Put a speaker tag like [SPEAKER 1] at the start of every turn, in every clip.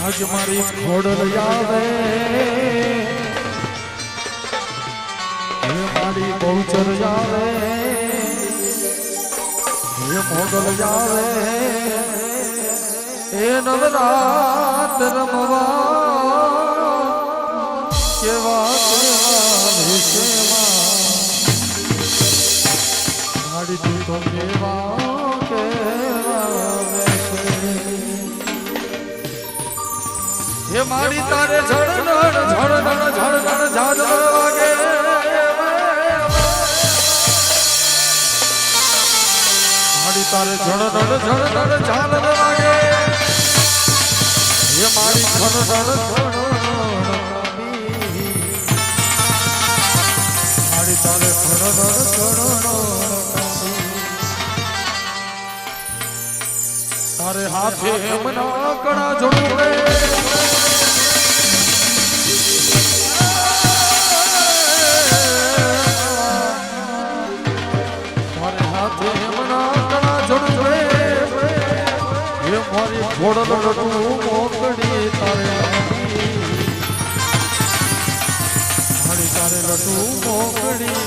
[SPEAKER 1] આજ મારી ખોડલ આવે હે મારી બહુચર આવે હે મોગલ આવે એ નવરાત રમવા કેવા મારી તું તો કેવા હે મારી તારે ઝડનડ ઝડનડ ઝડનડ ઝાડ વાગે મારી તારે ઝડનડ ઝડનડ ઝાડ વાગે હે મારી ઝડનડ મારી તારે ઝડનડ તારે હાથે મના કણા જોડે ઘોડલ લટુ મોકડી તારે મારી તારે લટુ મોકડી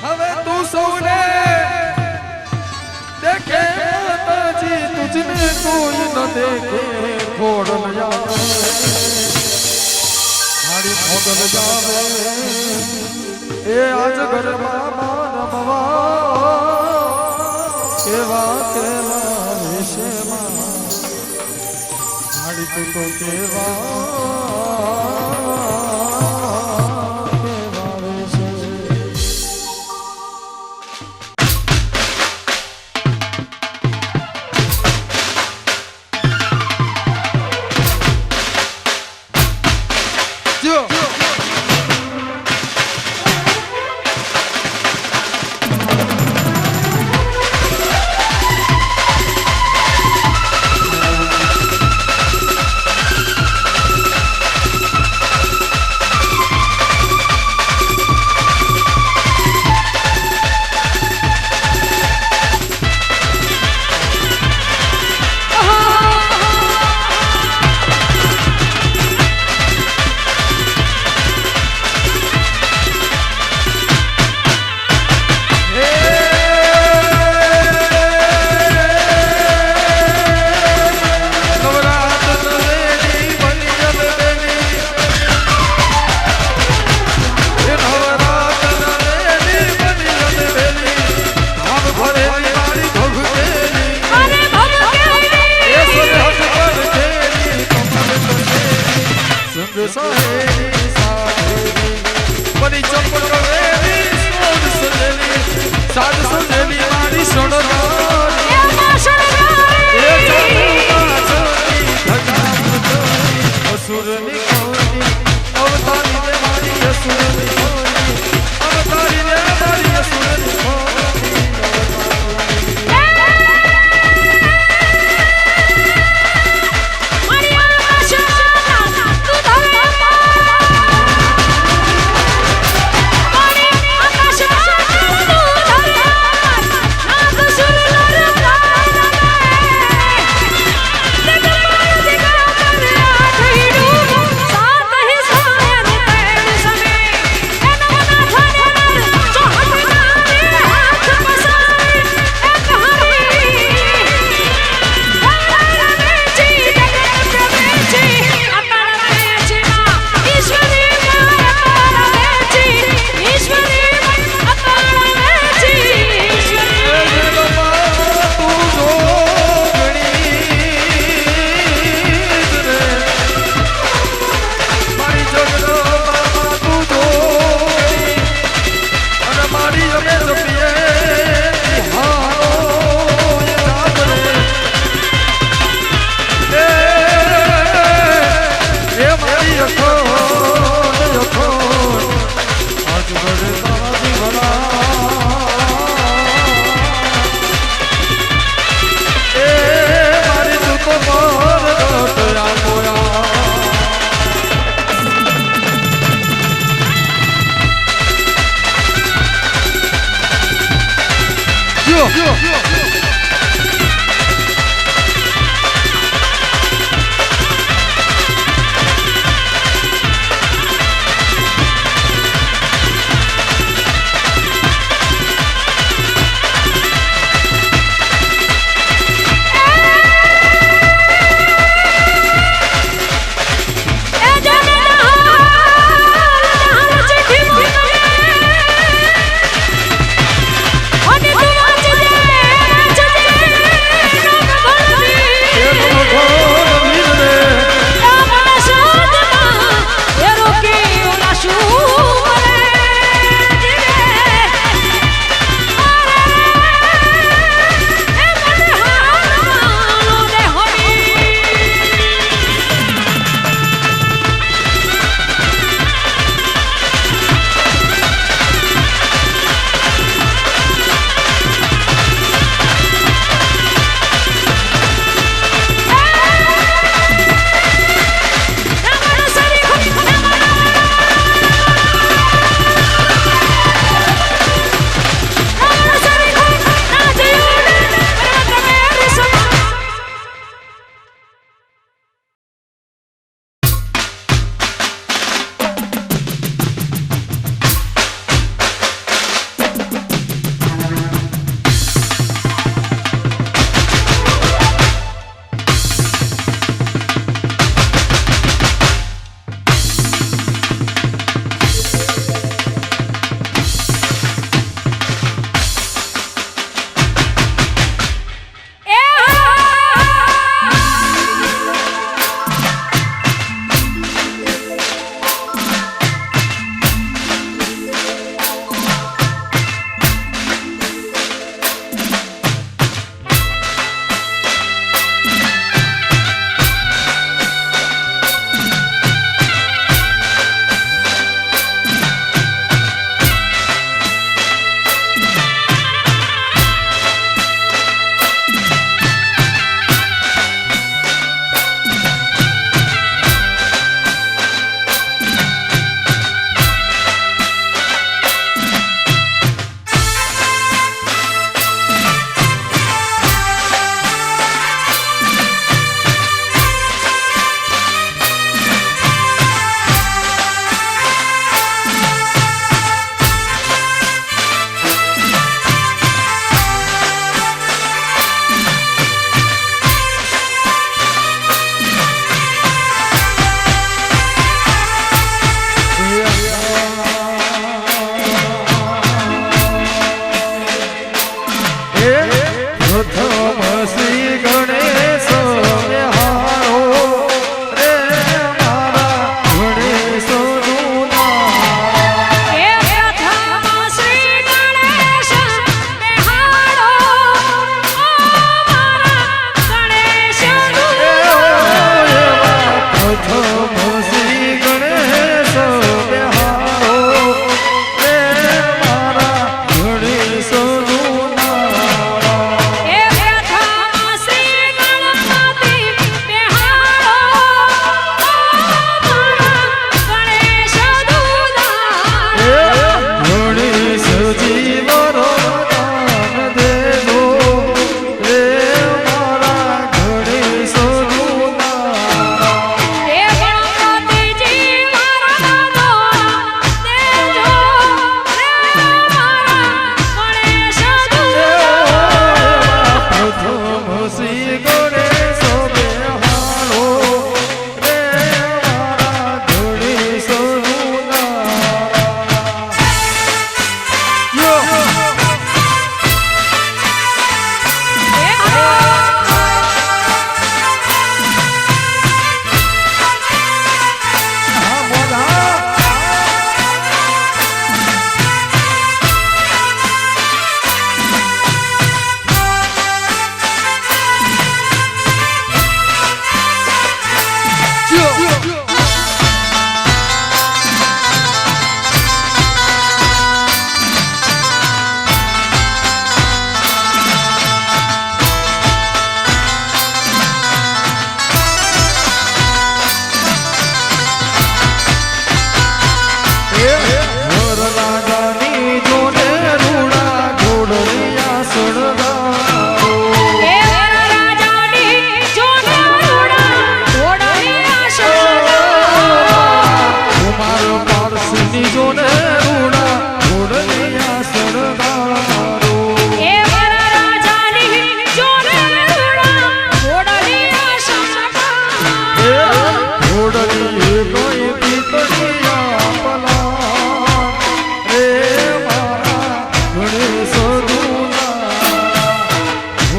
[SPEAKER 1] હવે તું સૌને દેખે તાજી તુજને કોઈ ન દેખે ઘોડલ જાવે મારી મોગલ જાવે એ આજ ઘરમાં રમવા કેવા કેવા વિષયમાં મારી તું તો કેવા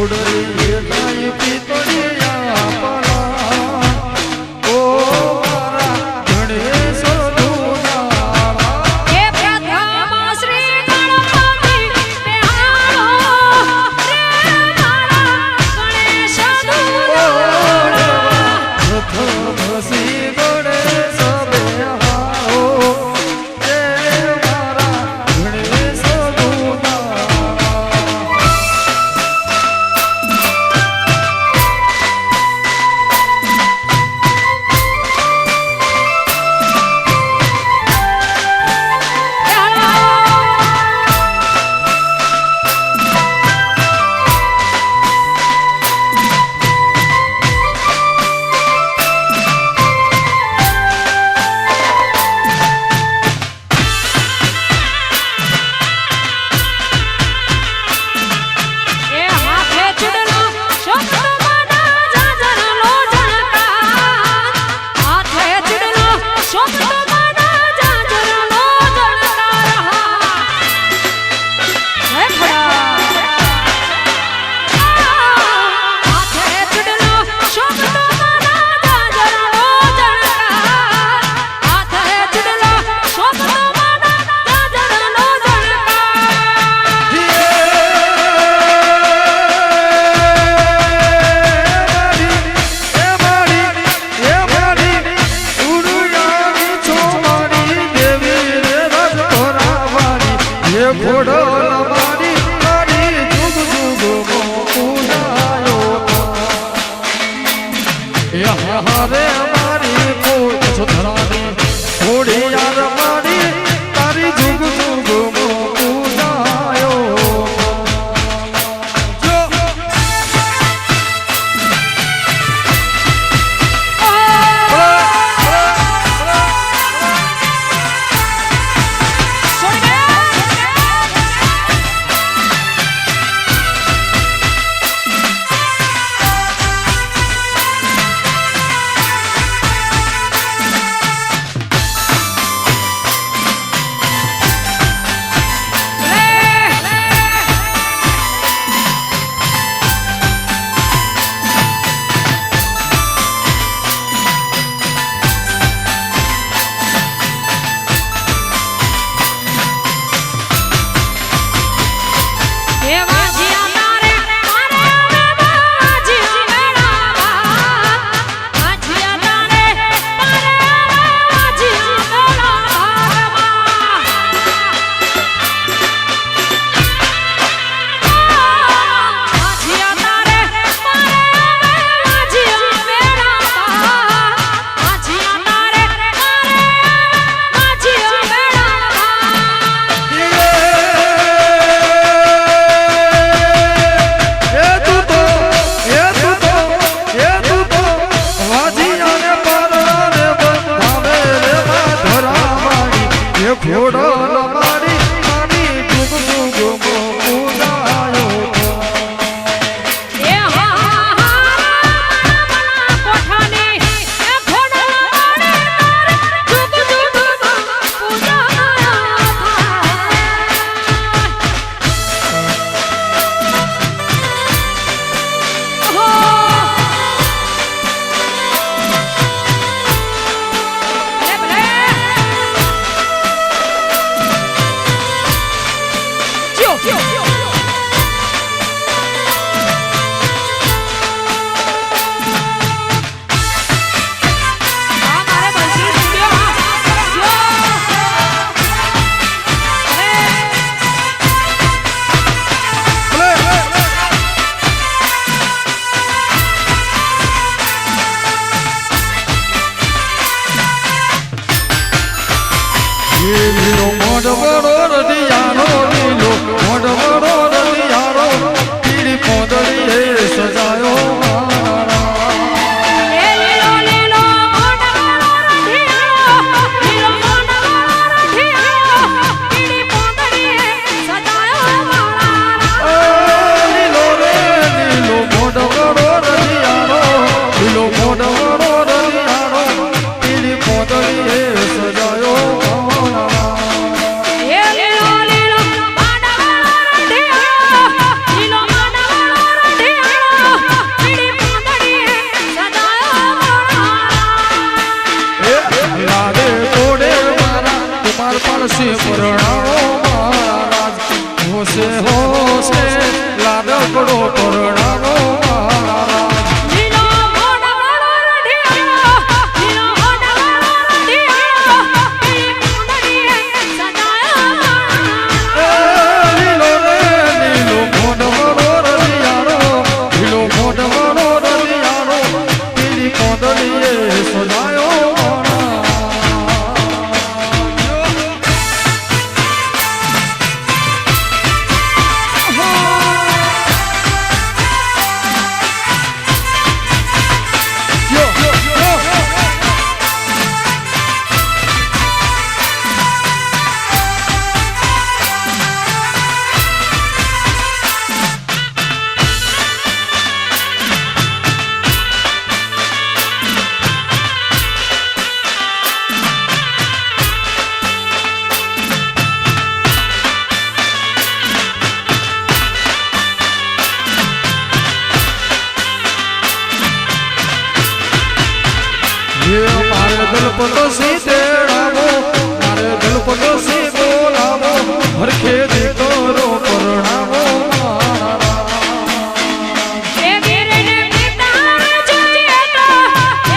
[SPEAKER 1] ઉડરી જાય પીતળિયા પરા ઓ મારા ગણેશ દુલારા
[SPEAKER 2] એ પ્રથમ શ્રી ગણપતિ બેહારો રે મારા ગણેશ દુલારા
[SPEAKER 1] પ્રથમ શ્રી ગણેશ બેહારો રે મારા ગણેશ દુલારા
[SPEAKER 2] એ હાથે ચૂડલો શોભમાના જાજરનો જણકાર હાથે ચૂડલો શોભમાના જાજરનો જણકાર હે હાથે ચૂડલો શોભમાના જાજરનો જણકાર હાથે ચૂડલો શોભમાના જાજરનો
[SPEAKER 1] ઘોડો મારી મારી જુગ જુગ પૂજાયો હરે મારી પોત સુધરાની ઘોડી યાર મારી તારી જુગ જુગ પૂજાયો જો ઘોડો મારી મારી જુગ જુગ પૂજાયો
[SPEAKER 2] એ કોઠાની એ ઘોડા જુગ જુગ
[SPEAKER 1] લીલો મોઢવડો રદિયાનો લીલો મોઢવડો રદિયાનો પીળી પોદળીએ સજાયો
[SPEAKER 2] એ લીલો લીલો મોઢવાળો રઢિયાળો લીલો મોઢવાળો રઢિયાળો પીળી પોંદડીએ સજાયો માળા
[SPEAKER 1] લીલો રે લીલો મોઢવડો રદિયાનો લીલો મોઢવડો રદિયાનો પીળી પોદળીએ સજાયો
[SPEAKER 2] એ લીલો
[SPEAKER 1] પાડશે પરણાવો મહારાજ હોશે હોશે લાડકડો પરણાવો મહારાજ
[SPEAKER 2] લીલો મોઢવાળો રઢિયાળો, લીલો મોઢવાળો રઢિયાળો, પીળી પૂંછડીએ સજાયો માળા.
[SPEAKER 1] લીલો રે લીલો મોઢવાળો રળિયાળો, લીલો મોઢવાળો રળિયાળો, પીળી કોંદડીએ સજાયો મારે દલપતો સી તેડાવો, મારે દલપતો સી બોલાવો, હરખે દીકરો પરણાવો
[SPEAKER 2] એ વીરને પિતારે જોઈએ તો,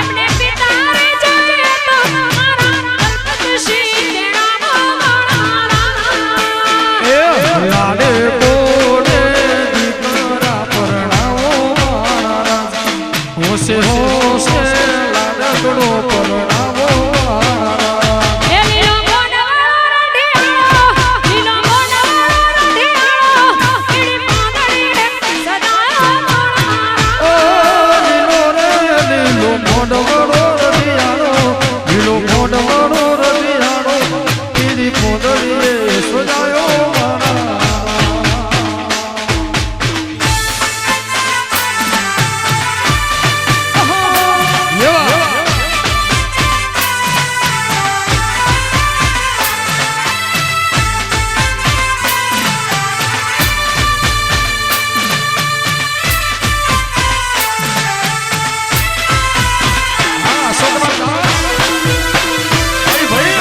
[SPEAKER 2] એમને પિતારે જોઈએ તો, મારા કલ્પતશી તેડાવો માળા.
[SPEAKER 1] એ લાડે કોડે દીકરા પરણાવો મહારાજ હોશે હોશે લાડકડો પરણાવો મહારાજ
[SPEAKER 2] એ લીલો મોઢવાળો રઢિયાળો, લીલો મોઢવાળો રઢિયાળો, પીળી પૂંછડીએ સજાયો માળા.
[SPEAKER 1] ઓ લીલો રે લીલો મોઢવાળો રળિયાળો, લીલો મોઢવાળો રળિયાળો, પીળી કોંદડીએ સજાયો
[SPEAKER 2] ભલે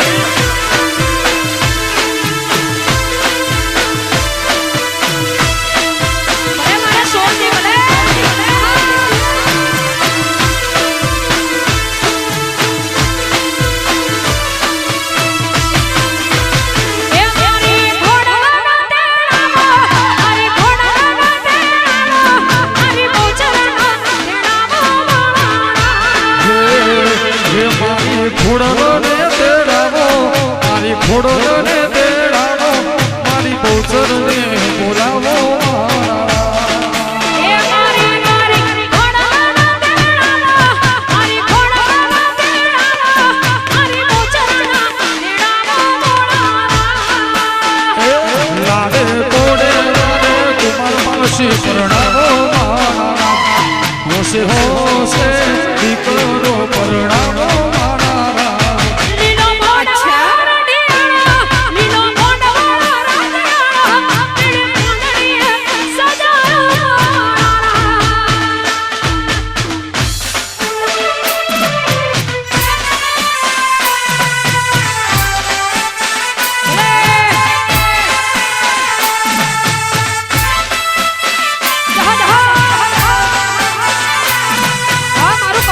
[SPEAKER 2] મારા સોળથી ભલે. એ મારી ઘોડાનો તેડાવો, મારી ઘોડાનો તેડાવો, મારી બોચરનો તેડાવો માળા.
[SPEAKER 1] હે મારી ઘોડને તેડાવો, મારી ઘોડને તેડાવો, મારી બહુચરને બોલાવો
[SPEAKER 2] એ મારી ઘોડાનો તેડાવો, મારી ઘોડાનો તેડાવો, મારી બોચરનો તેડાવો માળા.
[SPEAKER 1] લાડે કોડે લાડે કુમાર પાલસી પરણાવો મહારાજ હોશે હોશે દીકરો પરણાવો મહારાજ
[SPEAKER 2] લીલો મોઢવાળો રઢિયાળો, લીલો મોઢવાળો રઢિયાળો, પીળી પૂંછડીએ સજાયો માળા. મારું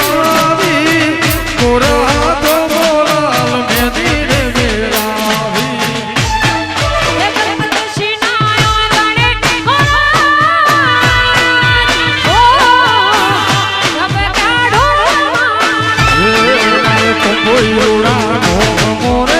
[SPEAKER 1] ઓળાવી ગોરા તો બોલાલ મેદી રે મેળાવી કોઈ ઉડા મોરે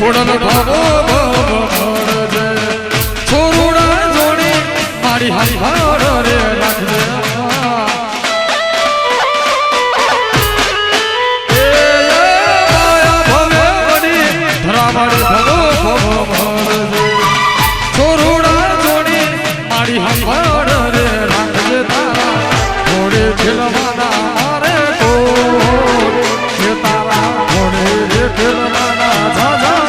[SPEAKER 1] છોડનો ભાવો ભરજે છોરુડા જોડી મારી હારી હાર રે રાખજે માયા ભવે બની ધરા મારી ભવો ભરજે છોરુડા જોડી મારી હારી હાર રે રાખજે તારા ઘોડે ખેલવાના મારે તો તારા ઘોડે ખેલવાના ઝાઝા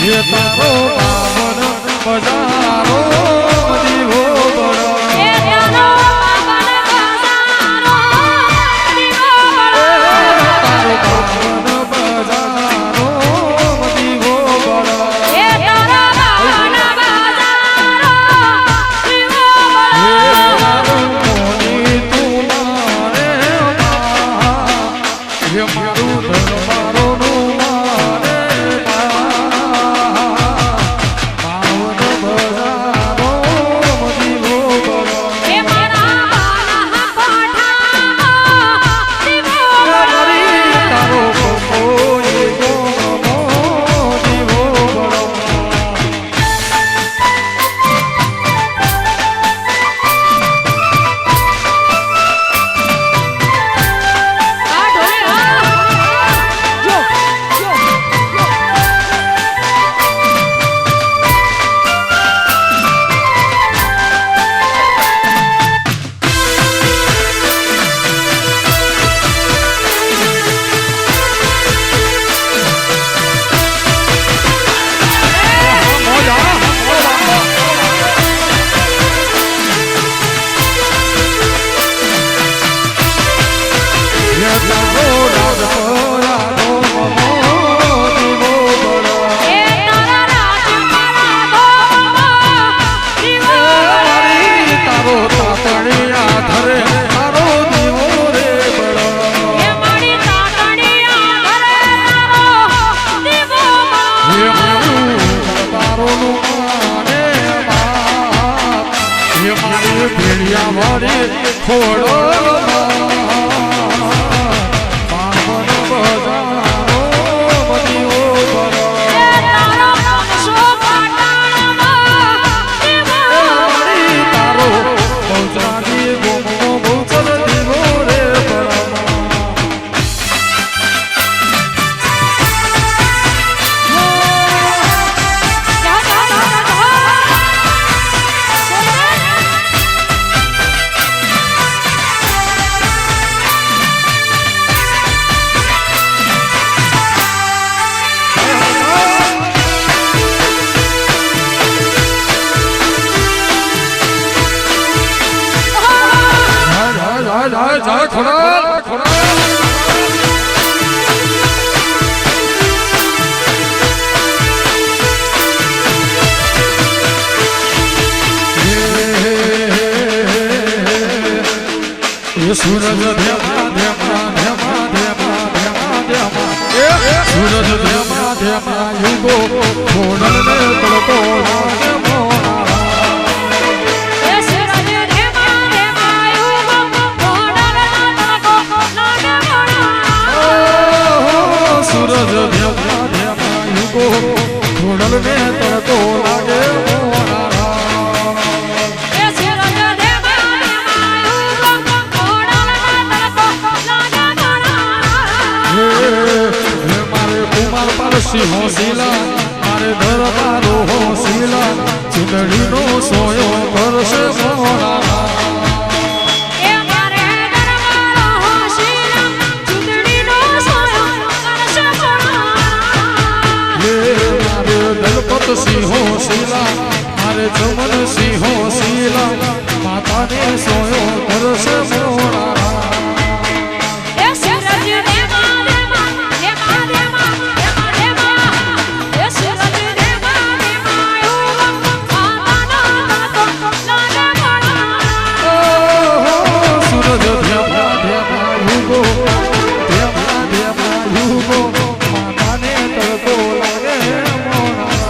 [SPEAKER 1] એ તારો બાવન બજારો દીવો બળો
[SPEAKER 2] એ તારો બાવન બજારો દીવો બળો
[SPEAKER 1] તારો બાવન બજારો દીવો બળો
[SPEAKER 2] એ તારો બાવન બજારો દીવો
[SPEAKER 1] હે
[SPEAKER 2] બળો
[SPEAKER 1] મારું મોની તું મારે માં હે મારું દરબારોનું મારે બાવન બજારો દીવો બળો
[SPEAKER 2] એ મારા બાલા કોઠામાં દીવો બળો
[SPEAKER 1] તારો કોઈ ગોમો દીવો બળો
[SPEAKER 2] આ ઢોલે જો એ તારા રાજ મારા ગોમાં દીવો
[SPEAKER 1] તારો તાતણિયા ધરે તારો દીવો રે બળો
[SPEAKER 2] એ મારી તાતણિયા ઘરે તારો દીવો
[SPEAKER 1] હે
[SPEAKER 2] બળો
[SPEAKER 1] મારું દરબારોનું માને બાપ હે મારી ભેડિયા વાળી ખોડો બાવન બજારો દીવો બળો
[SPEAKER 2] એ તારો પક્ષો પાટણમાં દીવો
[SPEAKER 1] મારી તારો બહુચરાજી ગોમો બહુચર દીવો રે બળો
[SPEAKER 2] જા જા જા
[SPEAKER 1] જા ખોડા એ સૂરજ ધેમા ધેમા ધેમા ધેમા ધેમા ધેમા સૂરજ ધેમા ધેમા યુગો ખોડલને તડકો લાગે મોરા
[SPEAKER 2] એ સૂરજ ધેમા ધેમા યુગો ખોડલના તડકો લાગે મોરા
[SPEAKER 1] સૂરજ ધેમા ધેમા યુગો ખોડલને તડકો લાગે મોરા
[SPEAKER 2] એ સૂરજ ધેમા ધેમા યુગો ખોડલના તડકો લાગે મોરા
[SPEAKER 1] હે મારે કુમાર પારસી હોશીલા મારે દરબારો હોશીલા ચૂંદડીનો સોયો કરશે મોરા
[SPEAKER 2] એ મારે દરબારો હોશીલા ચૂંદડીનો સોયો કરશે મોરા
[SPEAKER 1] હે મારે દલપત સિંહો શીલા મારે ચમન સિંહો શીલા માતાને સોયો કરશે મોરા
[SPEAKER 2] એ સૂરજ ધેમા ધેમા ધેમા ધેમા ધેમા ધેમા એ સૂરજ ધેમા ધેમા યુગો ખોડલના તડકો લાગે મોરા
[SPEAKER 1] સૂરજ ધેમા ધેમા યુગો ધેમા ધેમા યુગો માતાને તડકો લાગે મોરા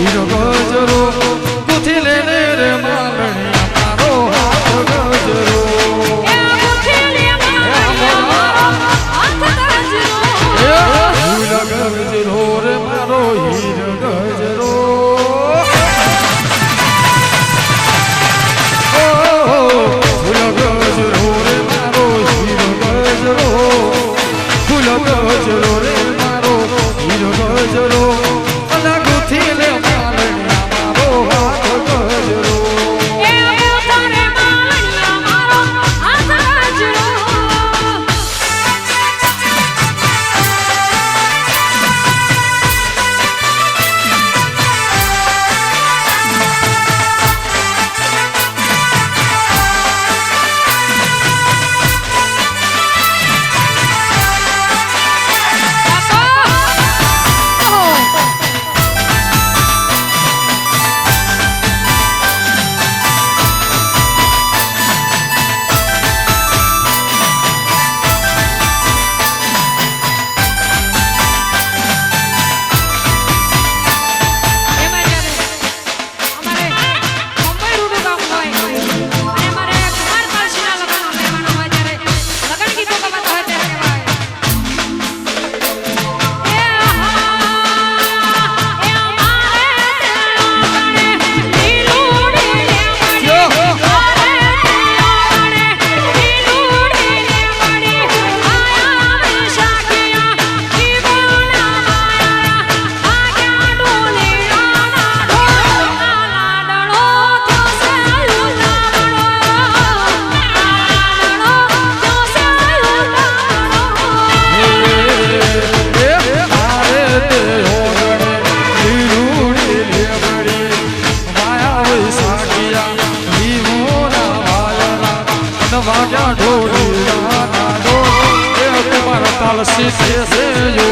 [SPEAKER 1] હીરો ગજરો ગુથી લેને રે માલણી મારો હાથ ગજરો
[SPEAKER 2] એ મુઠીને મારો હાથ ગજરો
[SPEAKER 1] હીરો ગજરો રે મારો હીરો ગજરો ફૂલ ગજરો રે મારો હીરો ગજરો ફૂલ ગજરો રે મારો હીરો ગજરો અને ગુથી લે માલણી મારો હાથ ગજરો
[SPEAKER 2] એ તારે માલણીયા મારો હાથ ગજરો
[SPEAKER 1] વાગ્યા ઢોળી રાના ઢોળ એ કુમાર તાલ સીસે છે